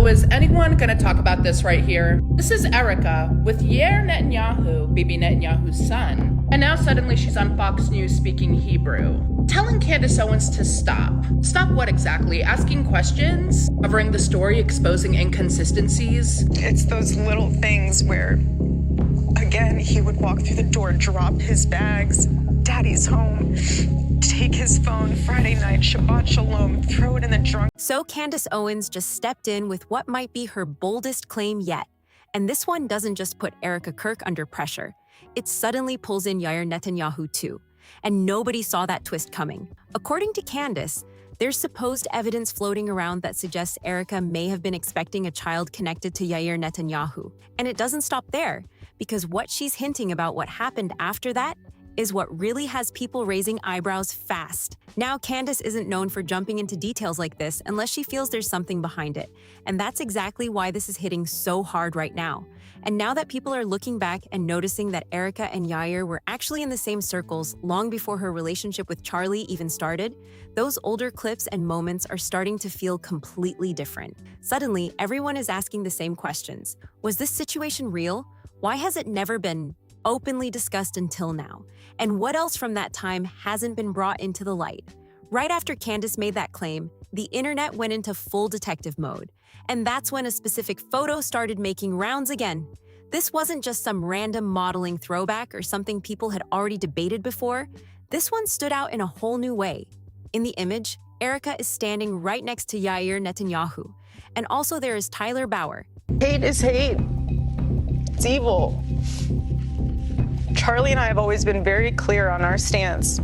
So is anyone going to talk about this right here? This is Erika with Yair Netanyahu, Bibi Netanyahu's son. And now suddenly she's on Fox News speaking Hebrew, telling Candace Owens to stop. Stop what exactly? Asking questions? Covering the story, exposing inconsistencies? It's those little things where, again, he would walk through the door, drop his bags, daddy's home, take his phone, Friday night, Shabbat Shalom, throw it in the trunk. So Candace Owens just stepped in with what might be her boldest claim yet. And this one doesn't just put Erika Kirk under pressure. It suddenly pulls in Yair Netanyahu too. And nobody saw that twist coming. According to Candace, there's supposed evidence floating around that suggests Erika may have been expecting a child connected to Yair Netanyahu. And it doesn't stop there, because what she's hinting about what happened after that is what really has people raising eyebrows fast. Now, Candace isn't known for jumping into details like this unless she feels there's something behind it. And that's exactly why this is hitting so hard right now. And now that people are looking back and noticing that Erika and Yair were actually in the same circles long before her relationship with Charlie even started, those older clips and moments are starting to feel completely different. Suddenly, everyone is asking the same questions. Was this situation real? Why has it never been openly discussed until now? And what else from that time hasn't been brought into the light? Right after Candace made that claim, the internet went into full detective mode. And that's when a specific photo started making rounds again. This wasn't just some random modeling throwback or something people had already debated before. This one stood out in a whole new way. In the image, Erika is standing right next to Yair Netanyahu. And also there is Tyler Bauer. Hate is hate. It's evil. Charlie and I have always been very clear on our stance.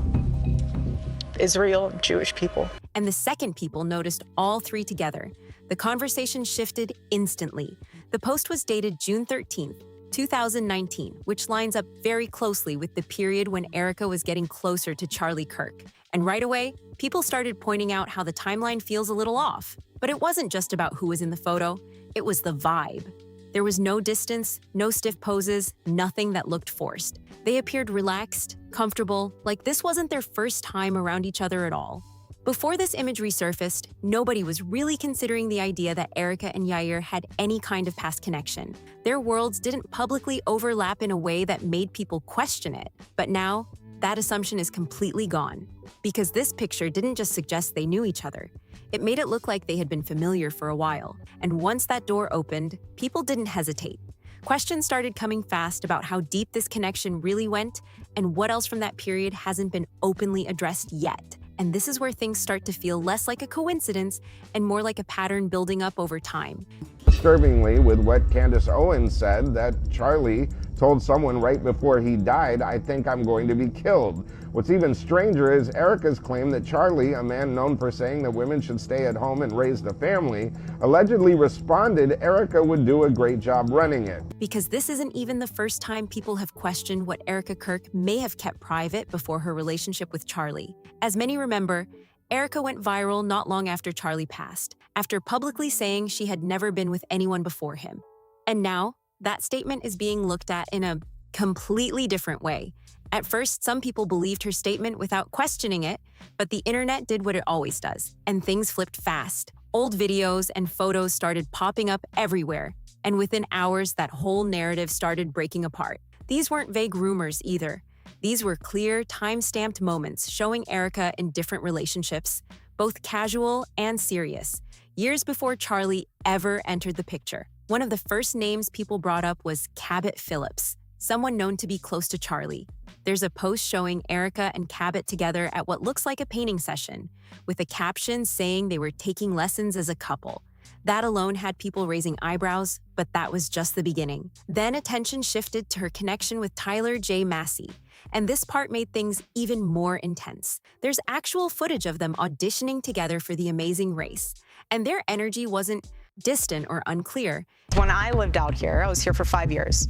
Israel, Jewish people. And the second people noticed all three together. The conversation shifted instantly. The post was dated June 13th, 2019, which lines up very closely with the period when Erika was getting closer to Charlie Kirk. And right away, people started pointing out how the timeline feels a little off. But it wasn't just about who was in the photo, it was the vibe. There was no distance, no stiff poses, nothing that looked forced. They appeared relaxed, comfortable, like this wasn't their first time around each other at all. Before this image resurfaced, nobody was really considering the idea that Erika and Yair had any kind of past connection. Their worlds didn't publicly overlap in a way that made people question it. But now, that assumption is completely gone. Because this picture didn't just suggest they knew each other. It made it look like they had been familiar for a while. And once that door opened, people didn't hesitate. Questions started coming fast about how deep this connection really went and what else from that period hasn't been openly addressed yet. And this is where things start to feel less like a coincidence and more like a pattern building up over time. Disturbingly, with what Candace Owens said, that Charlie told someone right before he died, "I think I'm going to be killed." What's even stranger is Erika's claim that Charlie, a man known for saying that women should stay at home and raise the family, allegedly responded Erika would do a great job running it. Because this isn't even the first time people have questioned what Erika Kirk may have kept private before her relationship with Charlie. As many remember, Erika went viral not long after Charlie passed, after publicly saying she had never been with anyone before him. And now, that statement is being looked at in a completely different way. At first, some people believed her statement without questioning it, but the internet did what it always does, and things flipped fast. Old videos and photos started popping up everywhere, and within hours, that whole narrative started breaking apart. These weren't vague rumors either. These were clear, time-stamped moments showing Erika in different relationships, both casual and serious, years before Charlie ever entered the picture. One of the first names people brought up was Cabot Phillips, someone known to be close to Charlie. There's a post showing Erika and Cabot together at what looks like a painting session, with a caption saying they were taking lessons as a couple. That alone had people raising eyebrows, but that was just the beginning. Then attention shifted to her connection with Tyler J. Massey, and this part made things even more intense. There's actual footage of them auditioning together for The Amazing Race, and their energy wasn't distant or unclear. When I lived out here, I was here for 5 years.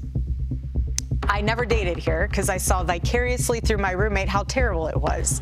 I never dated here because I saw vicariously through my roommate how terrible it was.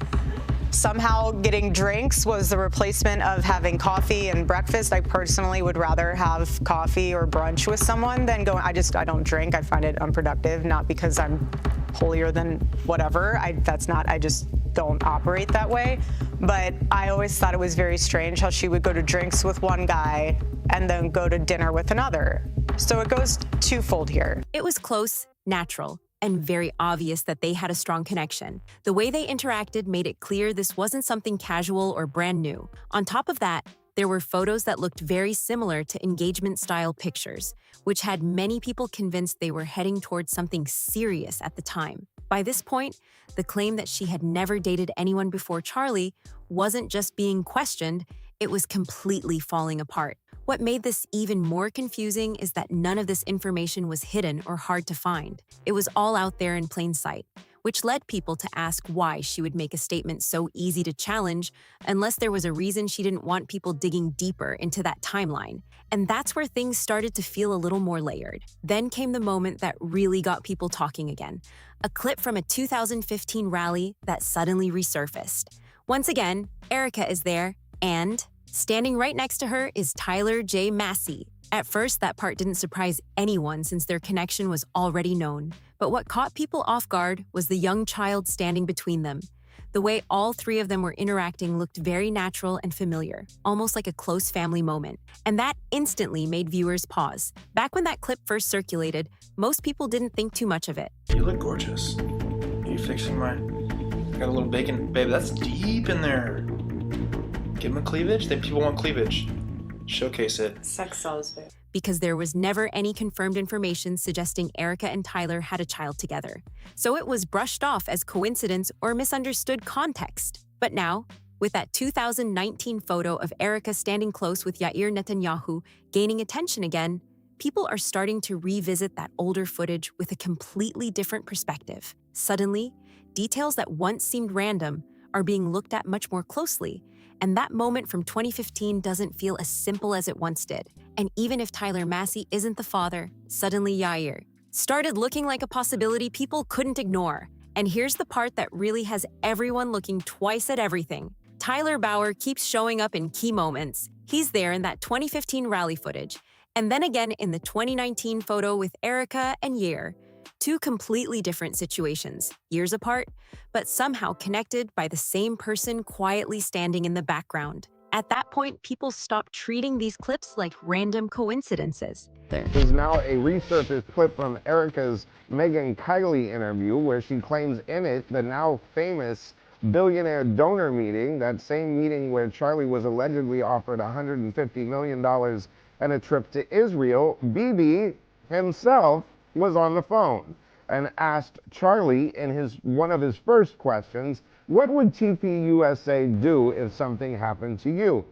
somehow getting drinks was the replacement of having coffee and breakfast. I personally would rather have coffee or brunch with someone than going, I don't drink. I find it unproductive, not because I'm holier than whatever. I just don't operate that way. But I always thought it was very strange how she would go to drinks with one guy and then go to dinner with another. So it goes twofold here. It was close, natural, and very obvious that they had a strong connection. The way they interacted made it clear this wasn't something casual or brand new. On top of that, there were photos that looked very similar to engagement-style pictures, which had many people convinced they were heading towards something serious at the time. By this point, the claim that she had never dated anyone before Charlie wasn't just being questioned, it was completely falling apart. What made this even more confusing is that none of this information was hidden or hard to find. It was all out there in plain sight, which led people to ask why she would make a statement so easy to challenge unless there was a reason she didn't want people digging deeper into that timeline. And that's where things started to feel a little more layered. Then came the moment that really got people talking again, a clip from a 2015 rally that suddenly resurfaced. Once again, Erika is there, and standing right next to her is Tyler J. Massey. At first, that part didn't surprise anyone since their connection was already known. But what caught people off guard was the young child standing between them. The way all three of them were interacting looked very natural and familiar, almost like a close family moment. And that instantly made viewers pause. Back when that clip first circulated, most people didn't think too much of it. You look gorgeous. Are you fixing my... I got a little bacon. Babe, that's deep in there. Give them a cleavage? People want cleavage. Showcase it. Sex sells, babe. Because there was never any confirmed information suggesting Erika and Tyler had a child together. So it was brushed off as coincidence or misunderstood context. But now, with that 2019 photo of Erika standing close with Yair Netanyahu gaining attention again, people are starting to revisit that older footage with a completely different perspective. Suddenly, details that once seemed random are being looked at much more closely, and that moment from 2015 doesn't feel as simple as it once did. And even if Tyler Massey isn't the father, suddenly Yair started looking like a possibility people couldn't ignore. And here's the part that really has everyone looking twice at everything. Tyler Bauer keeps showing up in key moments. He's there in that 2015 rally footage, and then again in the 2019 photo with Erika and Yair. Two completely different situations, years apart, but somehow connected by the same person quietly standing in the background. At that point, people stopped treating these clips like random coincidences. There's now a resurfaced clip from Erika's Megyn Kiley interview where she claims in it the now famous billionaire donor meeting, that same meeting where Charlie was allegedly offered $150 million and a trip to Israel. Bibi himself was on the phone and asked Charlie in one of his first questions, what would TPUSA do if something happened to you?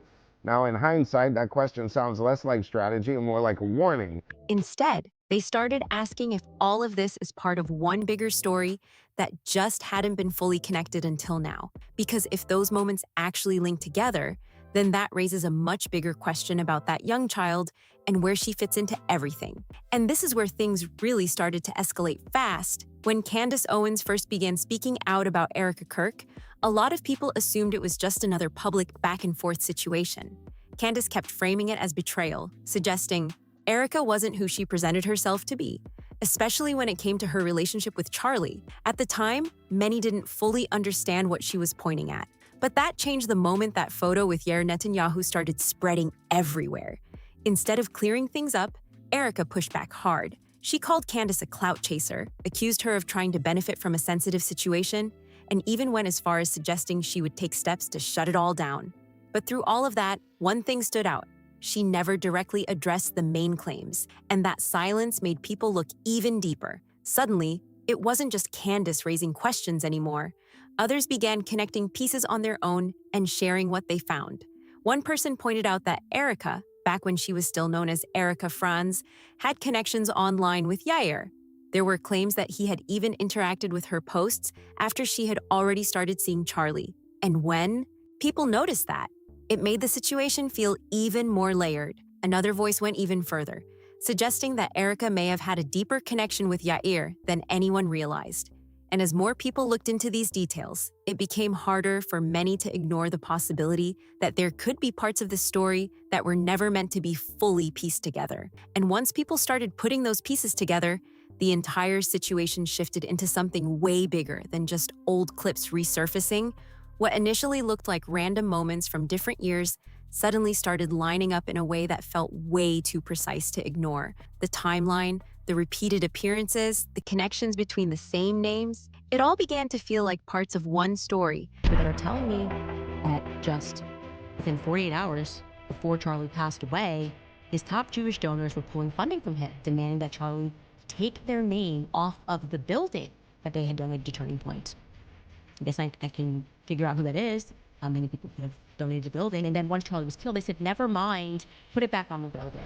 Now, in hindsight, that question sounds less like strategy and more like a warning. Instead, they started asking if all of this is part of one bigger story that just hadn't been fully connected until now. Because if those moments actually link together, then that raises a much bigger question about that young child and where she fits into everything. And this is where things really started to escalate fast. When Candace Owens first began speaking out about Erika Kirk, a lot of people assumed it was just another public back-and-forth situation. Candace kept framing it as betrayal, suggesting Erika wasn't who she presented herself to be, especially when it came to her relationship with Charlie. At the time, many didn't fully understand what she was pointing at. But that changed the moment that photo with Yair Netanyahu started spreading everywhere. Instead of clearing things up, Erika pushed back hard. She called Candace a clout chaser, accused her of trying to benefit from a sensitive situation, and even went as far as suggesting she would take steps to shut it all down. But through all of that, one thing stood out. She never directly addressed the main claims, and that silence made people look even deeper. Suddenly, it wasn't just Candace raising questions anymore. Others began connecting pieces on their own and sharing what they found. One person pointed out that Erika, back when she was still known as Erika Franz, had connections online with Yair. There were claims that he had even interacted with her posts after she had already started seeing Charlie. And when people noticed that, it made the situation feel even more layered. Another voice went even further, suggesting that Erika may have had a deeper connection with Yair than anyone realized. And as more people looked into these details, it became harder for many to ignore the possibility that there could be parts of the story that were never meant to be fully pieced together. And once people started putting those pieces together, the entire situation shifted into something way bigger than just old clips resurfacing. What initially looked like random moments from different years suddenly started lining up in a way that felt way too precise to ignore. The timeline, the repeated appearances, the connections between the same names, it all began to feel like parts of one story. That are telling me that just within 48 hours before Charlie passed away, his top Jewish donors were pulling funding from him, demanding that Charlie take their name off of the building that they had donated to Turning Point. I guess I can figure out who that is. How many people could have donated the building. And then once Charlie was killed, they said, never mind, put it back on the building.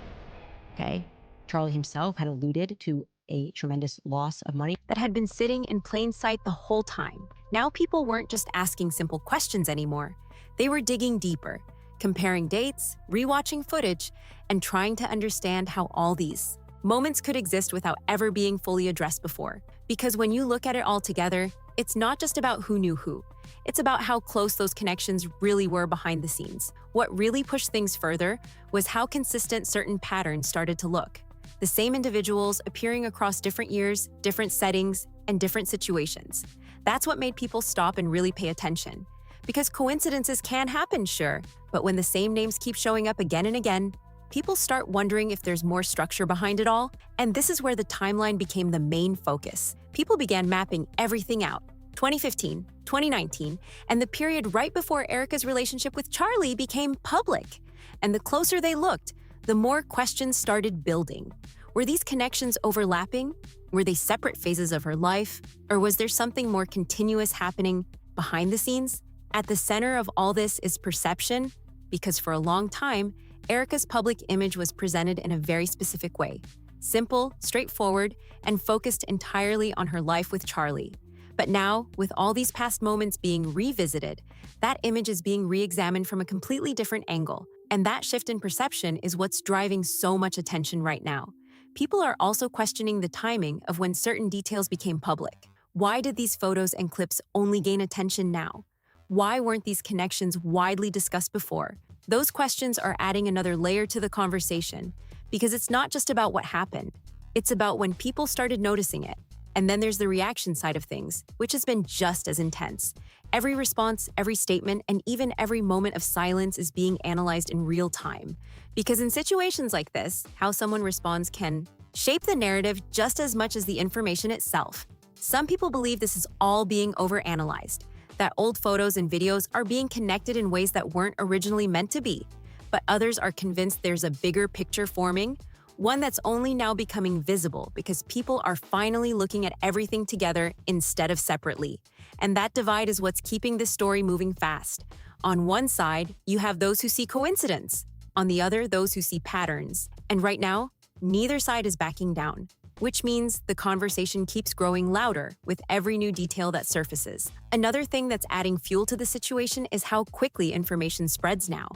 Okay? Charlie himself had alluded to a tremendous loss of money that had been sitting in plain sight the whole time. Now people weren't just asking simple questions anymore. They were digging deeper, comparing dates, rewatching footage, and trying to understand how all these moments could exist without ever being fully addressed before. Because when you look at it all together, it's not just about who knew who. It's about how close those connections really were behind the scenes. What really pushed things further was how consistent certain patterns started to look. The same individuals appearing across different years, different settings, and different situations. That's what made people stop and really pay attention. Because coincidences can happen, sure, but when the same names keep showing up again and again, people start wondering if there's more structure behind it all, and this is where the timeline became the main focus. People began mapping everything out. 2015, 2019, and the period right before Erika's relationship with Charlie became public. And the closer they looked, the more questions started building. Were these connections overlapping? Were they separate phases of her life? Or was there something more continuous happening behind the scenes? At the center of all this is perception, because for a long time, Erika's public image was presented in a very specific way. Simple, straightforward, and focused entirely on her life with Charlie. But now, with all these past moments being revisited, that image is being re-examined from a completely different angle. And that shift in perception is what's driving so much attention right now. People are also questioning the timing of when certain details became public. Why did these photos and clips only gain attention now? Why weren't these connections widely discussed before? Those questions are adding another layer to the conversation, because it's not just about what happened. It's about when people started noticing it. And then there's the reaction side of things, which has been just as intense. Every response, every statement, and even every moment of silence is being analyzed in real time. Because in situations like this, how someone responds can shape the narrative just as much as the information itself. Some people believe this is all being overanalyzed, that old photos and videos are being connected in ways that weren't originally meant to be. But others are convinced there's a bigger picture forming, one that's only now becoming visible because people are finally looking at everything together instead of separately. And that divide is what's keeping this story moving fast. On one side, you have those who see coincidence. On the other, those who see patterns. And right now, neither side is backing down, which means the conversation keeps growing louder with every new detail that surfaces. Another thing that's adding fuel to the situation is how quickly information spreads now.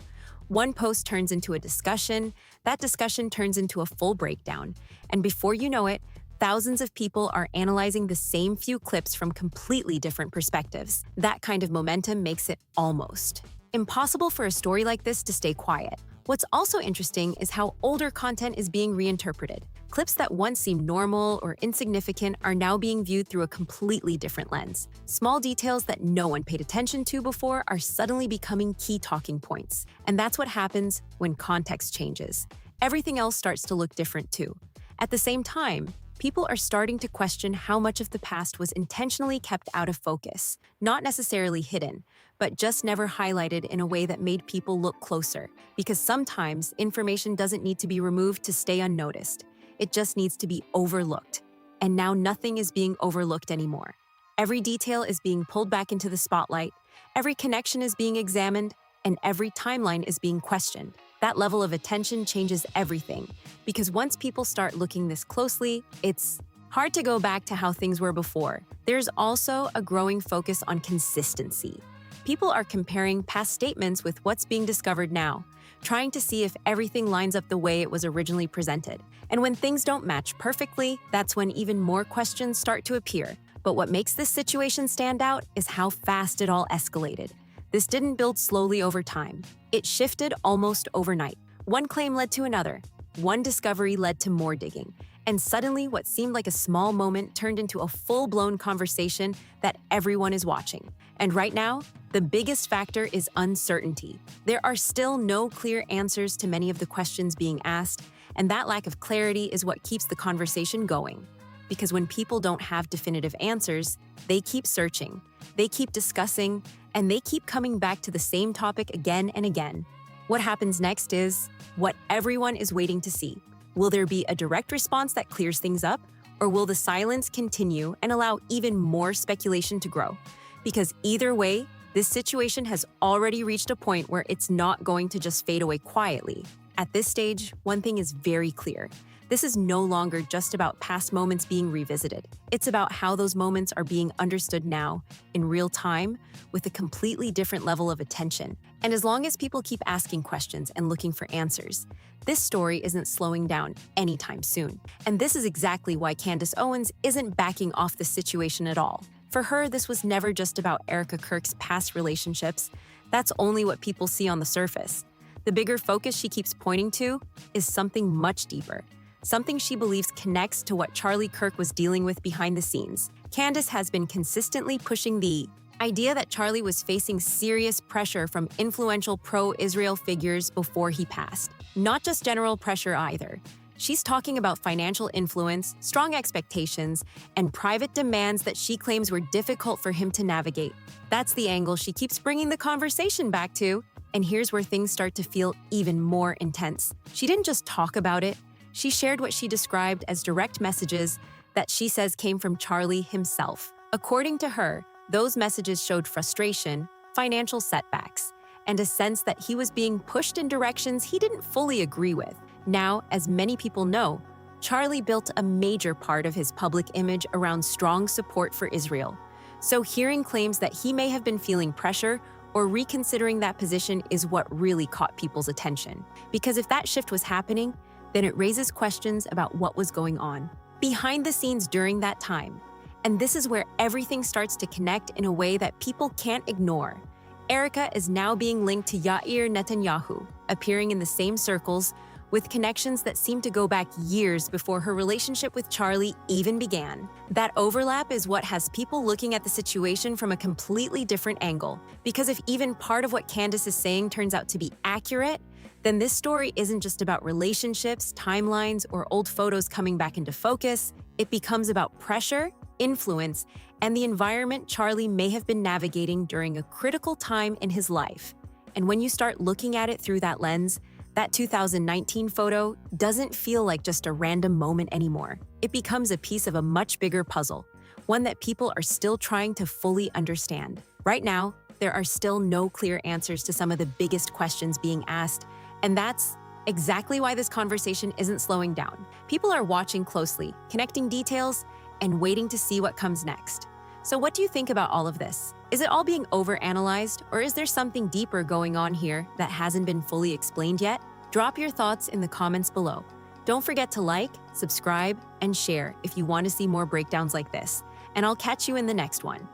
One post turns into a discussion, that discussion turns into a full breakdown, and before you know it, thousands of people are analyzing the same few clips from completely different perspectives. That kind of momentum makes it almost impossible for a story like this to stay quiet. What's also interesting is how older content is being reinterpreted. Clips that once seemed normal or insignificant are now being viewed through a completely different lens. Small details that no one paid attention to before are suddenly becoming key talking points. And that's what happens when context changes. Everything else starts to look different too. At the same time, people are starting to question how much of the past was intentionally kept out of focus, not necessarily hidden, but just never highlighted in a way that made people look closer. Because sometimes information doesn't need to be removed to stay unnoticed. It just needs to be overlooked. And now nothing is being overlooked anymore. Every detail is being pulled back into the spotlight, every connection is being examined, and every timeline is being questioned. That level of attention changes everything, because once people start looking this closely, it's hard to go back to how things were before. There's also a growing focus on consistency. People are comparing past statements with what's being discovered now, trying to see if everything lines up the way it was originally presented. And when things don't match perfectly, that's when even more questions start to appear. But what makes this situation stand out is how fast it all escalated. This didn't build slowly over time. It shifted almost overnight. One claim led to another. One discovery led to more digging. And suddenly, what seemed like a small moment turned into a full-blown conversation that everyone is watching. And right now, the biggest factor is uncertainty. There are still no clear answers to many of the questions being asked, and that lack of clarity is what keeps the conversation going. Because when people don't have definitive answers, they keep searching, they keep discussing, and they keep coming back to the same topic again and again. What happens next is what everyone is waiting to see. Will there be a direct response that clears things up, or will the silence continue and allow even more speculation to grow? Because either way, this situation has already reached a point where it's not going to just fade away quietly. At this stage, one thing is very clear. This is no longer just about past moments being revisited. It's about how those moments are being understood now, in real time, with a completely different level of attention. And as long as people keep asking questions and looking for answers, this story isn't slowing down anytime soon. And this is exactly why Candace Owens isn't backing off the situation at all. For her, this was never just about Erika Kirk's past relationships. That's only what people see on the surface. The bigger focus she keeps pointing to is something much deeper. Something she believes connects to what Charlie Kirk was dealing with behind the scenes. Candace has been consistently pushing the idea that Charlie was facing serious pressure from influential pro-Israel figures before he passed. Not just general pressure either. She's talking about financial influence, strong expectations, and private demands that she claims were difficult for him to navigate. That's the angle she keeps bringing the conversation back to. And here's where things start to feel even more intense. She didn't just talk about it. She shared what she described as direct messages that she says came from Charlie himself. According to her, those messages showed frustration, financial setbacks, and a sense that he was being pushed in directions he didn't fully agree with. Now, as many people know, Charlie built a major part of his public image around strong support for Israel. So hearing claims that he may have been feeling pressure or reconsidering that position is what really caught people's attention. Because if that shift was happening, then it raises questions about what was going on behind the scenes during that time. And this is where everything starts to connect in a way that people can't ignore. Erika is now being linked to Yair Netanyahu, appearing in the same circles, with connections that seem to go back years before her relationship with Charlie even began. That overlap is what has people looking at the situation from a completely different angle. Because if even part of what Candace is saying turns out to be accurate, then this story isn't just about relationships, timelines, or old photos coming back into focus. It becomes about pressure, influence, and the environment Charlie may have been navigating during a critical time in his life. And when you start looking at it through that lens, that 2019 photo doesn't feel like just a random moment anymore. It becomes a piece of a much bigger puzzle, one that people are still trying to fully understand. Right now, there are still no clear answers to some of the biggest questions being asked, and that's exactly why this conversation isn't slowing down. People are watching closely, connecting details, and waiting to see what comes next. So what do you think about all of this? Is it all being overanalyzed, or is there something deeper going on here that hasn't been fully explained yet? Drop your thoughts in the comments below. Don't forget to like, subscribe, and share if you want to see more breakdowns like this. And I'll catch you in the next one.